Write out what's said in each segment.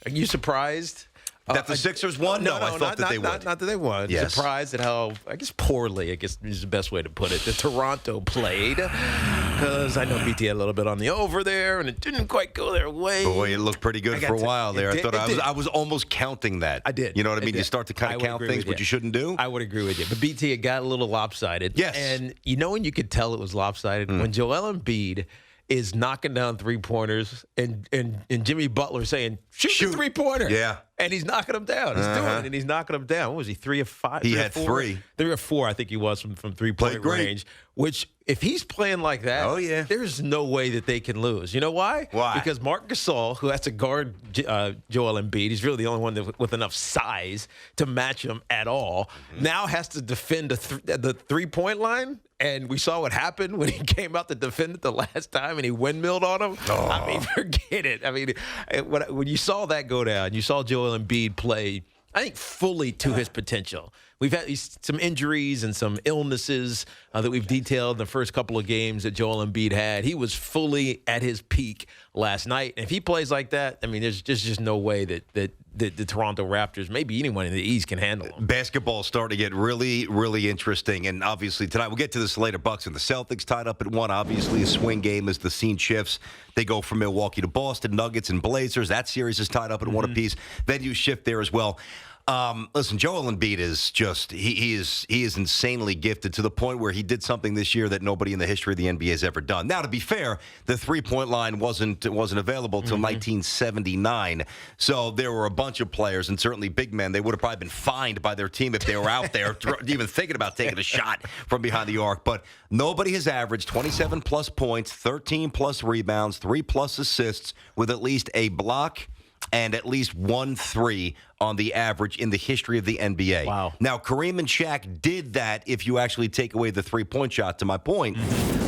Are you surprised? That the Sixers won? No, I thought that they would. Not that they won. Yes. Surprised at how, poorly, is the best way to put it, that Toronto played. Because I know BT had a little bit on the over there, and it didn't quite go their way. Boy, it looked pretty good for a while there. I was almost counting that. I did. You know what I mean? You start to kind of count things, which you shouldn't do. I would agree with you. But BT, it got a little lopsided. Yes. And when you could tell it was lopsided? When Joel Embiid is knocking down three-pointers and Jimmy Butler saying, shoot the three-pointer. Yeah. And he's knocking them down. He's doing it, and he's knocking them down. What was he, 3 of 5? He had 3. 3 or 4, I think he was, from three-point range. Which, if he's playing like that, there's no way that they can lose. You know why? Why? Because Marc Gasol, who has to guard Joel Embiid, he's really the only one with enough size to match him at all, now has to defend the three-point line. And we saw what happened when he came out to defend it the last time and he windmilled on him. Oh. I mean, forget it. I mean, when you saw that go down, you saw Joel Embiid play, I think, fully to his potential. We've had some injuries and some illnesses that we've detailed in the first couple of games that Joel Embiid had. He was fully at his peak last night. And if he plays like that, I mean, there's just no way that the Toronto Raptors, maybe anyone in the East, can handle him. Basketball's starting to get really, really interesting. And obviously tonight, we'll get to this later. Bucks and the Celtics tied up at 1. Obviously, a swing game as the scene shifts. They go from Milwaukee to Boston, Nuggets and Blazers. That series is tied up at 1 apiece. Venues shift there as well. Listen, Joel Embiid is just he is insanely gifted to the point where he did something this year that nobody in the history of the NBA has ever done. Now, to be fair, the three-point line wasn't available until 1979. So there were a bunch of players, and certainly big men. They would have probably been fined by their team if they were out there even thinking about taking a shot from behind the arc. But nobody has averaged 27-plus points, 13-plus rebounds, 3-plus assists with at least a block and at least 1 3 on the average in the history of the NBA. Wow. Now, Kareem and Shaq did that if you actually take away the three-point shot, to my point.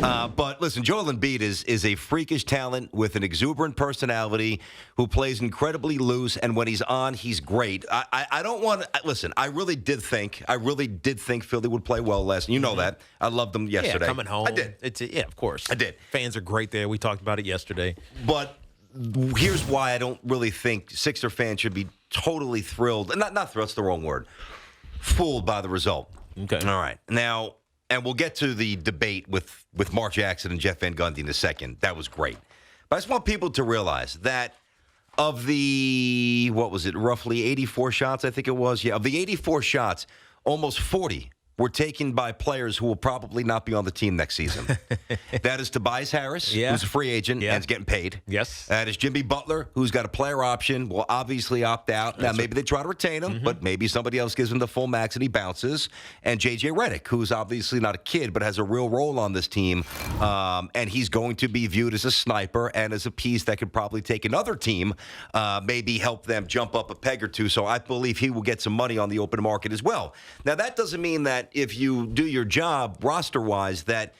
But listen, Joel Embiid is a freakish talent with an exuberant personality who plays incredibly loose, and when he's on, he's great. I don't want to – listen, I really did think Philly would play well last night. You know that. I loved them yesterday. Yeah, coming home. I did. Yeah, of course. I did. Fans are great there. We talked about it yesterday. But here's why I don't really think Sixer fans should be totally thrilled. Not thrilled, that's the wrong word. Fooled by the result. Okay. All right. Now, and we'll get to the debate with Mark Jackson and Jeff Van Gundy in a second. That was great. But I just want people to realize that of the, roughly 84 shots, I think it was? Yeah, of the 84 shots, almost 40 were taken by players who will probably not be on the team next season. That is Tobias Harris, who's a free agent and is getting paid. Yes. That is Jimmy Butler, who's got a player option, will obviously opt out. Now, maybe they try to retain him, but maybe somebody else gives him the full max and he bounces. And J.J. Redick, who's obviously not a kid, but has a real role on this team. And he's going to be viewed as a sniper and as a piece that could probably take another team, maybe help them jump up a peg or two. So I believe he will get some money on the open market as well. Now, that doesn't mean that if you do your job roster-wise that,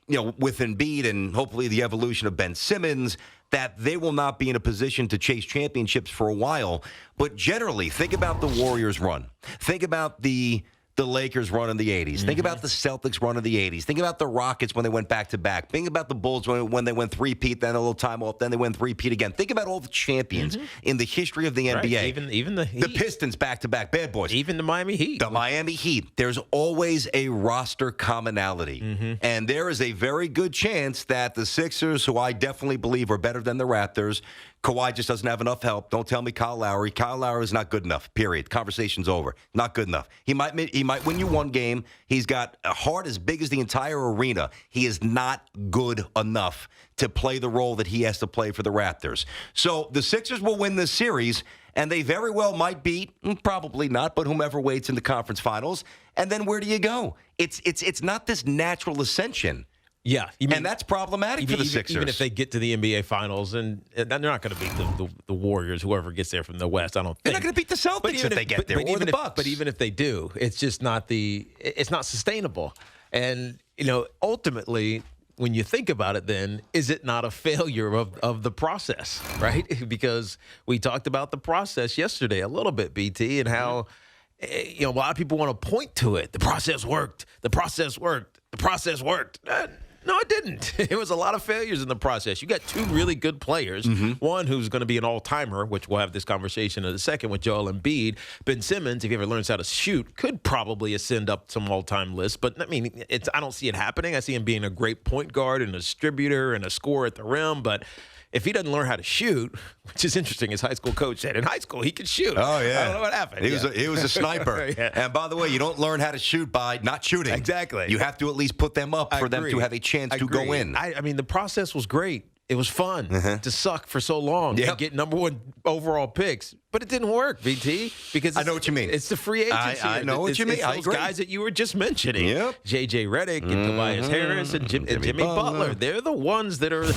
with Embiid and hopefully the evolution of Ben Simmons, that they will not be in a position to chase championships for a while. But generally, think about the Warriors run. Think about the Lakers run in the 80s. Think about the Celtics run in the 80s. Think about the Rockets when they went back-to-back. Think about the Bulls when they went three-peat, then a little time off, then they went three-peat again. Think about all the champions in the history of the NBA. Even the Heat. The Pistons back-to-back, bad boys. Even the Miami Heat. The Miami Heat. There's always a roster commonality. And there is a very good chance that the Sixers, who I definitely believe are better than the Raptors, Kawhi just doesn't have enough help. Don't tell me Kyle Lowry. Kyle Lowry is not good enough, period. Conversation's over. Not good enough. He might win you one game. He's got a heart as big as the entire arena. He is not good enough to play the role that he has to play for the Raptors. So the Sixers will win this series, and they very well might beat, probably not, but whomever waits in the conference finals. And then where do you go? It's not this natural ascension. Yeah. And that's problematic for the Sixers. Even if they get to the NBA Finals, and they're not going to beat the Warriors, whoever gets there from the West, I don't think. They're not going to beat the Celtics if they get there, or the Bucks. But even if they do, it's just not it's not sustainable. And, ultimately, when you think about it then, is it not a failure of the process, right? Because we talked about the process yesterday a little bit, BT, and how, a lot of people want to point to it. The process worked. The process worked. The process worked. No, it didn't. It was a lot of failures in the process. You got two really good players. One who's going to be an all-timer, which we'll have this conversation in a second with Joel Embiid. Ben Simmons, if he ever learns how to shoot, could probably ascend up some all-time lists. But, I mean, I don't see it happening. I see him being a great point guard and a distributor and a scorer at the rim. But if he doesn't learn how to shoot, which is interesting, his high school coach said in high school he could shoot. Oh, yeah. I don't know what happened. He was a sniper. Yeah. And by the way, you don't learn how to shoot by not shooting. Exactly. You have to at least put them up for them to have a chance to go in. I mean, the process was great. It was fun to suck for so long and get number one overall picks. But it didn't work, VT, because I know what you mean. It's the free agency. I know what you mean. It's I those agree. guys that you were just mentioning. Yep. J.J. Redick and Tobias Harris and Jimmy Butler. They're the ones that are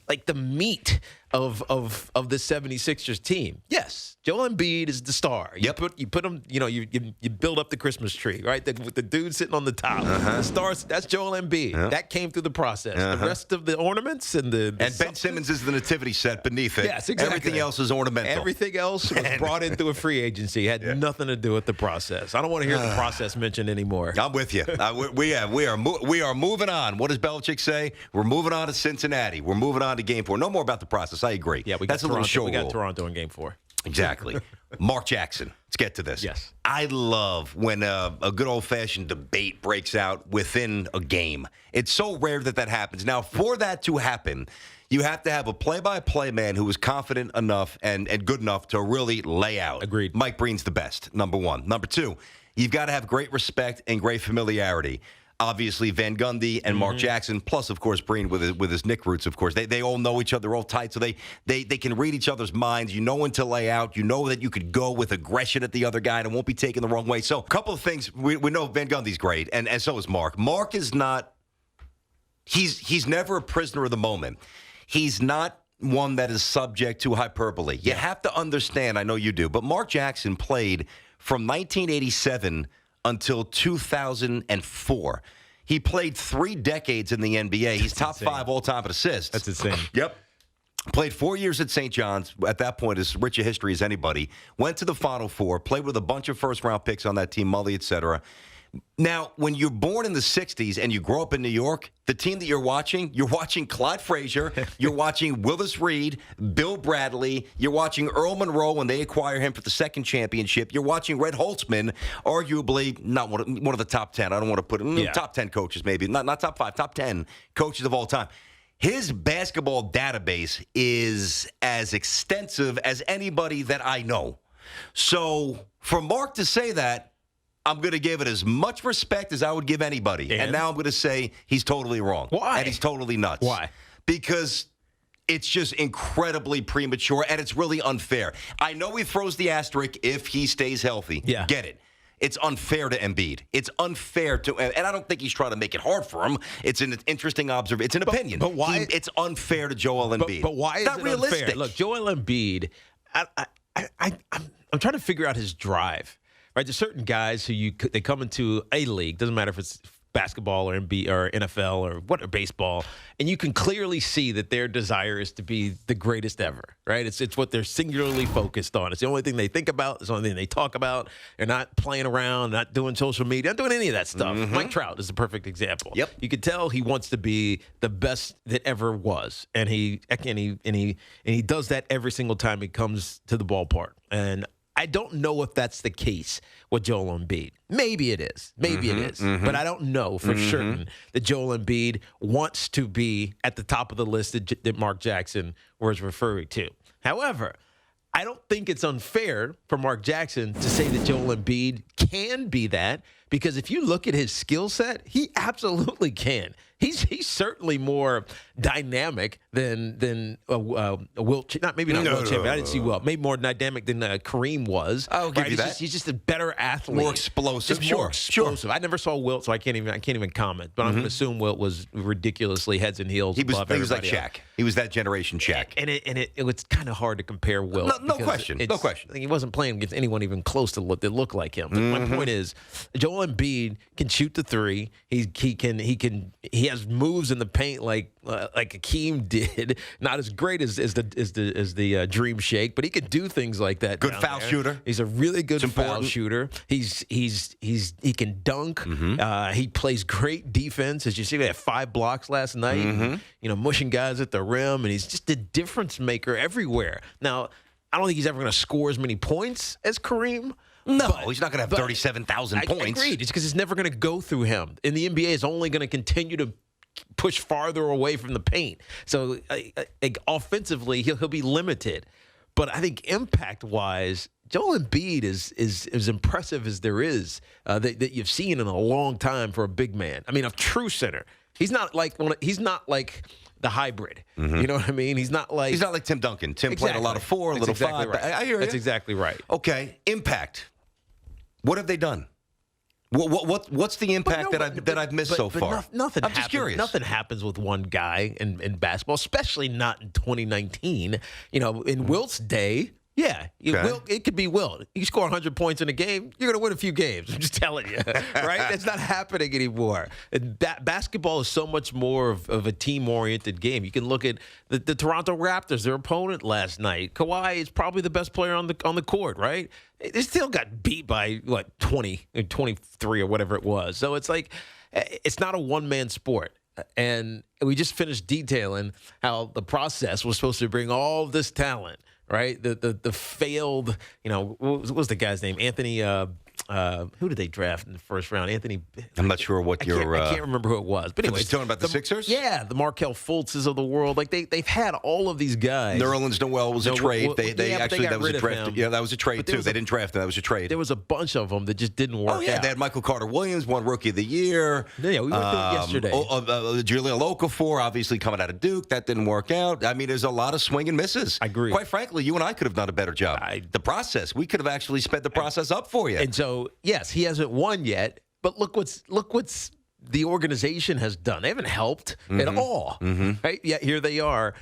like the meat of the 76ers team. Yes, Joel Embiid is the star. You put him, you build up the Christmas tree, right? With the dude sitting on the top. The stars, that's Joel Embiid. That came through the process. The rest of the ornaments and Ben Simmons is the nativity set beneath it. Yes, exactly. Everything else is ornamental. Everything else was brought in through a free agency. Had nothing to do with the process. I don't want to hear the process mentioned anymore. I'm with you. We are moving on. What does Belichick say? We're moving on to Cincinnati. We're moving on to Game 4. No more about the process. I agree. Yeah, that's a little show. We got Toronto in Game 4. Exactly. Mark Jackson. Let's get to this. Yes. I love when a good old-fashioned debate breaks out within a game. It's so rare that happens. Now, for that to happen, you have to have a play-by-play man who is confident enough and good enough to really lay out. Agreed. Mike Breen's the best, number one. Number two, you've got to have great respect and great familiarity. Obviously, Van Gundy and Mark Jackson, plus, of course, Breen with his Knick roots, of course. They all know each other. They're all tight, so they can read each other's minds. You know when to lay out. You know that you could go with aggression at the other guy and it won't be taken the wrong way. So a couple of things. We know Van Gundy's great, and so is Mark. Mark is not – he's never a prisoner of the moment. He's not one that is subject to hyperbole. You have to understand, I know you do, but Mark Jackson played from 1987 until 2004. He played 3 decades in the NBA. He's top 5 all-time in assists. That's insane. Yep. Played 4 years at St. John's. At that point, as rich a history as anybody. Went to the Final Four. Played with a bunch of first-round picks on that team, Mully, et cetera. Now, when you're born in the 60s and you grow up in New York, the team that you're watching Clyde Frazier, you're watching Willis Reed, Bill Bradley, you're watching Earl Monroe when they acquire him for the second championship, you're watching Red Holtzman, arguably not one of the top 10. I don't want to put him top 10 coaches, maybe. Not top 5, top 10 coaches of all time. His basketball database is as extensive as anybody that I know. So for Mark to say that, I'm going to give it as much respect as I would give anybody. And now I'm going to say he's totally wrong. Why? And he's totally nuts. Why? Because it's just incredibly premature, and it's really unfair. I know he throws the asterisk if he stays healthy. Yeah. Get it. It's unfair to Embiid. It's unfair to, and I don't think he's trying to make it hard for him. It's an interesting observation. It's an opinion. But why? It's unfair to Joel Embiid. But why is not it realistic? unfair? Look, Joel Embiid, I'm trying to figure out his drive. Right, there's certain guys who they come into a league, doesn't matter if it's basketball or NFL or baseball, and you can clearly see that their desire is to be the greatest ever. Right, it's what they're singularly focused on. It's the only thing they think about. It's the only thing they talk about. They're not playing around, not doing social media, not doing any of that stuff. Mike Trout is the perfect example. Yep, you could tell he wants to be the best that ever was, and he does that every single time he comes to the ballpark. And I don't know if that's the case with Joel Embiid. Maybe it is. Maybe it is. But I don't know for certain that Joel Embiid wants to be at the top of the list that Mark Jackson was referring to. However, I don't think it's unfair for Mark Jackson to say that Joel Embiid can be that, because if you look at his skill set, he absolutely can. He's certainly more dynamic than Wilt. Not Wilt Chamberlain. I didn't see Wilt. Maybe more dynamic than Kareem was. I'll give you that. He's just a better athlete, more explosive. Just more explosive. I never saw Wilt, so I can't even comment. But I'm going to assume Wilt was ridiculously heads and heels. He was like everybody Shaq. else. He was that generation Shaq. And it was kind of hard to compare Wilt. No question. No question. He wasn't playing against anyone even close to that looked like him. But my point is, Joel Joel Embiid can shoot the three. He has moves in the paint like Hakeem did. Not as great as the Dream Shake, but he can do things like that. Good foul shooter. He's a really good foul shooter. He can dunk. He plays great defense. As you see, we had 5 blocks last night. Mushing guys at the rim, and he's just a difference maker everywhere. Now, I don't think he's ever going to score as many points as Kareem. No, he's not going to have 37,000 points. Agreed. It's because it's never going to go through him. And the NBA is only going to continue to push farther away from the paint. So offensively, he'll be limited. But I think impact-wise, Joel Embiid is as impressive as there is that you've seen in a long time for a big man. I mean, a true center. He's not like the hybrid. You know what I mean? He's not like Tim Duncan. Tim played a lot of 4, a little 5. Right. I hear you. That's exactly right. Okay, impact. What have they done? What's the impact that I've missed so far? Nothing. I'm just curious. Nothing happens with one guy in basketball, especially not in 2019. In Wilt's day. Yeah, it could be Wilt. You score 100 points in a game, you're going to win a few games. I'm just telling you, right? It's not happening anymore. And basketball is so much more of a team-oriented game. You can look at the Toronto Raptors, their opponent last night. Kawhi is probably the best player on the court, right? They still got beat by, 20 or 23 or whatever it was. So it's like it's not a one-man sport. And we just finished detailing how the process was supposed to bring all this talent. Right, the failed, what was the guy's name? Anthony. Who did they draft in the first round? Anthony. I'm not sure what your. I can't remember who it was. But anyway, talking about the Sixers. Yeah, the Markelle Fultzes of the world. Like they've had all of these guys. Nerlens Noel was a trade. That was a trade. Yeah, that was a trade too. They didn't draft him. That was a trade. There was a bunch of them that just didn't work. Oh yeah, out. They had Michael Carter Williams, won Rookie of the Year. Yeah, we went through it yesterday. Julian Okafor, obviously coming out of Duke, that didn't work out. I mean, there's a lot of swing and misses. I agree. Quite frankly, you and I could have done a better job. The process, we could have actually sped the process up for you. And so, yes, he hasn't won yet, but look what's the organization has done. They haven't helped at all. Right? Yet here they are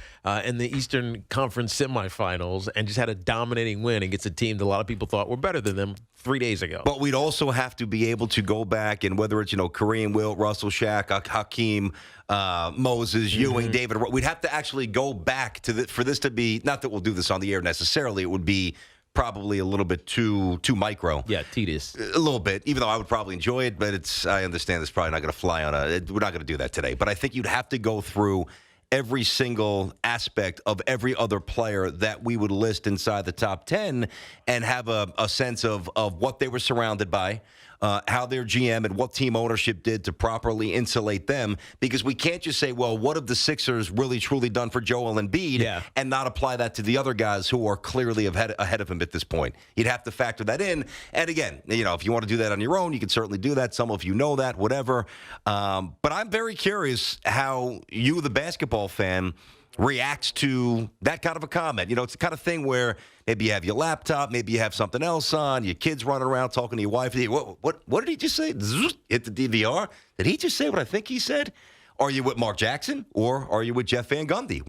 in the Eastern Conference semifinals and just had a dominating win against a team that a lot of people thought were better than them 3 days ago. But we'd also have to be able to go back and whether it's, Kareem, Wilt, Russell, Shaq, Hakeem, Moses, Ewing, David, we'd have to actually go back for this to be, not that we'll do this on the air necessarily, it would be probably a little bit too micro. Yeah, tedious. A little bit, even though I would probably enjoy it, but I understand it's probably not going to fly on we're not going to do that today. But I think you'd have to go through every single aspect of every other player that we would list inside the top 10 and have a sense of what they were surrounded by, how their GM and what team ownership did to properly insulate them, because we can't just say, well, what have the Sixers really truly done for Joel Embiid and not apply that to the other guys who are clearly ahead of him at this point. You'd have to factor that in. And again, if you want to do that on your own, you can certainly do that. Some of you know that, whatever. But I'm very curious how you, the basketball fan, reacts to that kind of a comment. It's the kind of thing where maybe you have your laptop, maybe you have something else on, your kids running around talking to your wife. What did he just say? Hit the DVR. Did he just say what I think he said? Are you with Mark Jackson or are you with Jeff Van Gundy?